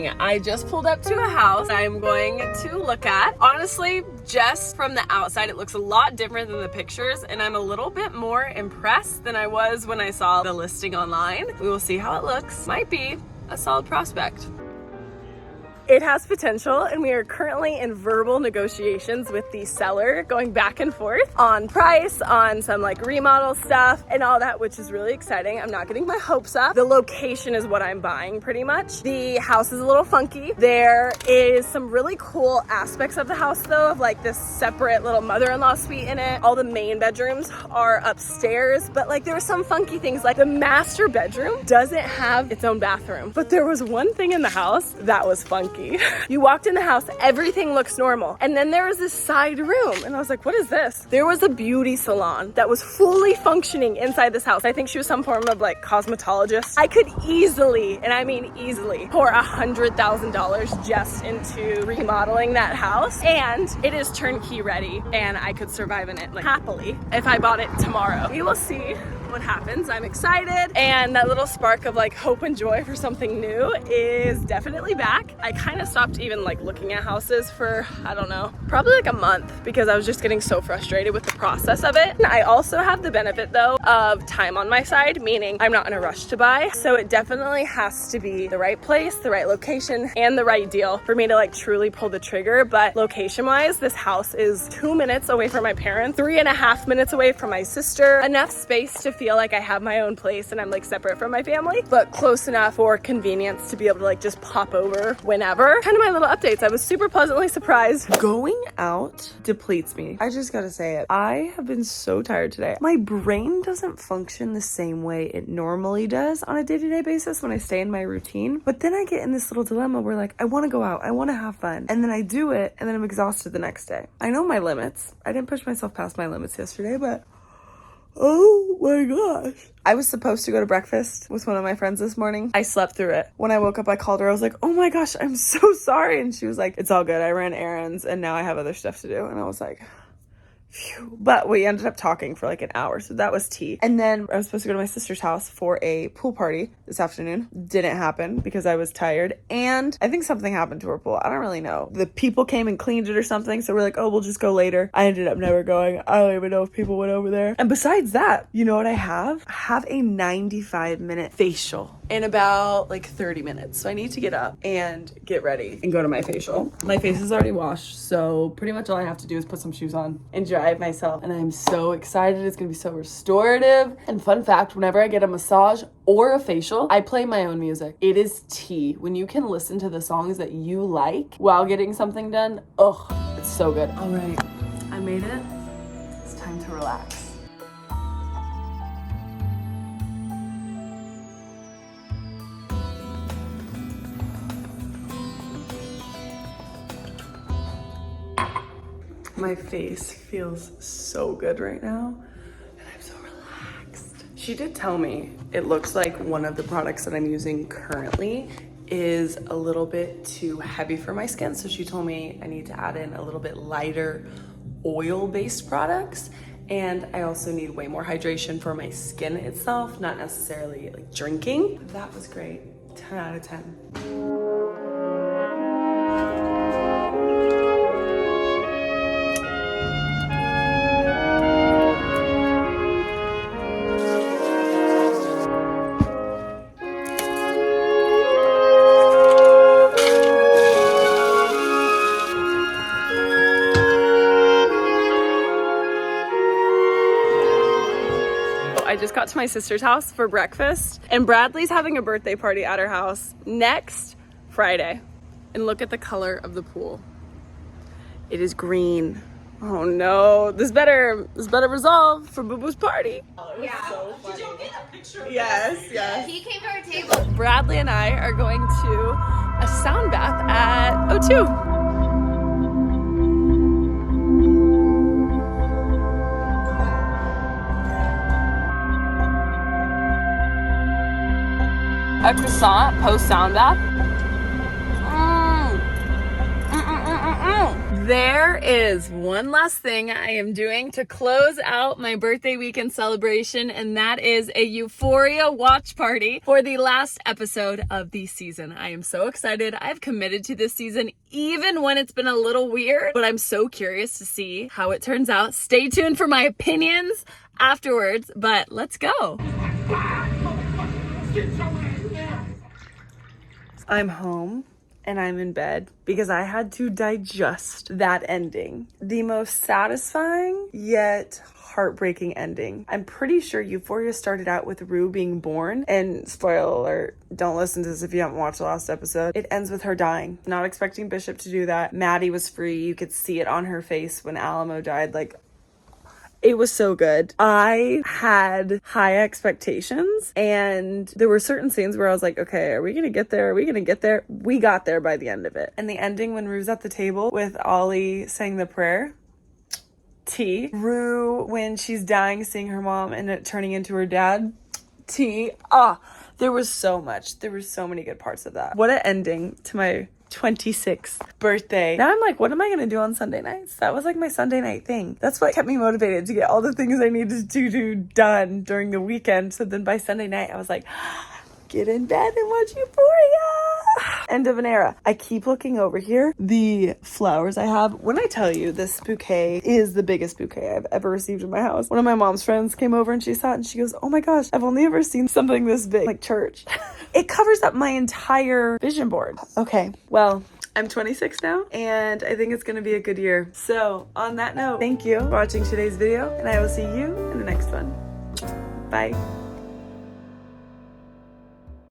morning. I just pulled up to a house I'm going to look at. Honestly, just from the outside, it looks a lot different than the pictures, and I'm a little bit more impressed than I was when I saw the listing online. We will see how it looks. Might be a solid prospect. It has potential, and we are currently in verbal negotiations with the seller, going back and forth on price, on some like remodel stuff and all that, which is really exciting. I'm not getting my hopes up. The location is what I'm buying pretty much. The house is a little funky. There is some really cool aspects of the house though, of like this separate little mother-in-law suite in it. All the main bedrooms are upstairs, but like there were some funky things, like the master bedroom doesn't have its own bathroom, but there was one thing in the house that was funky. You walked in the house, everything looks normal. And then there was this side room and I was like, what is this? There was a beauty salon that was fully functioning inside this house. I think she was some form of like cosmetologist. I could easily, and I mean easily, pour $100,000 just into remodeling that house. And it is turnkey ready and I could survive in it like happily if I bought it tomorrow. We will see what happens. I'm excited, and that little spark of like hope and joy for something new is definitely back. I kind of stopped even like looking at houses for, I don't know, probably like a month because I was just getting so frustrated with the process of it. And I also have the benefit though of time on my side, meaning I'm not in a rush to buy. So it definitely has to be the right place, the right location, and the right deal for me to like truly pull the trigger. But location wise, this house is 2 minutes away from my parents, 3.5 minutes away from my sister, enough space to feel like I have my own place and I'm like separate from my family, but close enough for convenience to be able to like just pop over whenever. Kind of my little updates. I was super pleasantly surprised. Going out depletes me. I just gotta say it. I have been so tired today. My brain doesn't function the same way it normally does on a day-to-day basis when I stay in my routine. But then I get in this little dilemma where like, I wanna go out, I wanna have fun. And then I do it and then I'm exhausted the next day. I know my limits. I didn't push myself past my limits yesterday, but oh my gosh. I was supposed to go to breakfast with one of my friends this morning. I slept through it. When I woke up, I called her. I was like, oh my gosh, I'm so sorry. And she was like, it's all good. I ran errands and now I have other stuff to do. And I was like, phew. But we ended up talking for like an hour, so that was tea. And then I was supposed to go to my sister's house for a pool party this afternoon. Didn't happen because I was tired, and I think something happened to her pool. I don't really know. The people came and cleaned it or something, so we're like, oh, we'll just go later. I ended up never going. I don't even know if people went over there. And besides that, you know what I have? I have a 95-minute facial in about like 30 minutes. So I need to get up and get ready and go to my facial. My face is already washed, so pretty much all I have to do is put some shoes on and drive myself. And I'm so excited. It's gonna be so restorative. And fun fact, whenever I get a massage or a facial, I play my own music. It is tea. When you can listen to the songs that you like while getting something done, oh, it's so good. All right, I made it. It's time to relax. My face feels so good right now, and I'm so relaxed. She did tell me it looks like one of the products that I'm using currently is a little bit too heavy for my skin, so she told me I need to add in a little bit lighter oil-based products, and I also need way more hydration for my skin itself, not necessarily like drinking. That was great. 10 out of 10. I just got to my sister's house for breakfast, and Bradley's having a birthday party at her house next Friday. And look at the color of the pool. It is green. Oh no, this better resolve for Boo Boo's party. Oh, yeah. So funny. Did you get a picture of Yes. He came to our table. Bradley and I are going to a sound bath at O2. A croissant post sound bath. There is one last thing I am doing to close out my birthday weekend celebration, and that is a Euphoria watch party for the last episode of the season. I am so excited. I've committed to this season even when it's been a little weird, but I'm so curious to see how it turns out. Stay tuned for my opinions afterwards, but let's go. I'm home and I'm in bed because I had to digest that ending. The most satisfying yet heartbreaking ending. I'm pretty sure Euphoria started out with Rue being born, and spoiler alert, don't listen to this if you haven't watched the last episode. It ends with her dying. Not expecting Bishop to do that. Maddie was free. You could see it on her face when Alamo died. Like, it was so good. I had high expectations, and there were certain scenes where I was like, okay, are we gonna get there? Are we gonna get there? We got there by the end of it. And the ending when Rue's at the table with Ollie saying the prayer, T. Rue when she's dying, seeing her mom and it turning into her dad, T. There was so much. There were so many good parts of that. What an ending to my 26th birthday. Now I'm like, what am I gonna do on Sunday nights? That was like my Sunday night thing. That's what kept me motivated to get all the things I needed to do done during the weekend. So then by Sunday night, I was like, get in bed and watch Euphoria. End of an era. I keep looking over here. The flowers I have. When I tell you this bouquet is the biggest bouquet I've ever received in my house. One of my mom's friends came over and she saw it and she goes, oh my gosh, I've only ever seen something this big, like church. It covers up my entire vision board. Okay, well, I'm 26 now, and I think it's gonna be a good year. So on that note, thank you for watching today's video, and I will see you in the next one. Bye.